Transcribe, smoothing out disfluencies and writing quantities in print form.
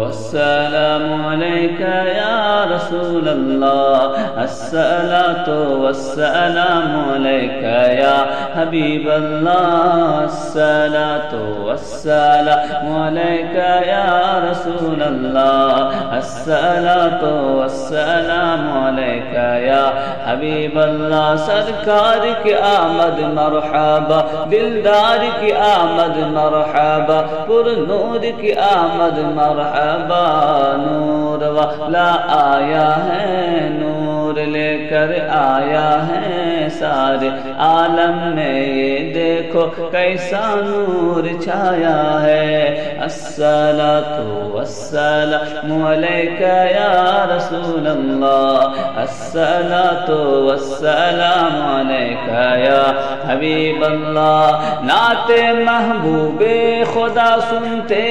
والسلام عليك يا رسول الله الصلاة والسلام عليك يا حبيب الله الصلاة والسلام عليك يا رسول الله الصلاة والسلام عليك يا حبيب الله سرکار کی آمد مرحبا دلدار کی آمد مرحبا پر نور کی آمد مرحبا نور والا آیا ہے نور لے کر آیا ہے سارے عالم میں یہ دیکھو کیسا نور چھایا ہے الصلاة والسلام علیک یا رسول اللہ الصلاة والسلام علیک یا حبیب اللہ نعت محبوب خدا سنتے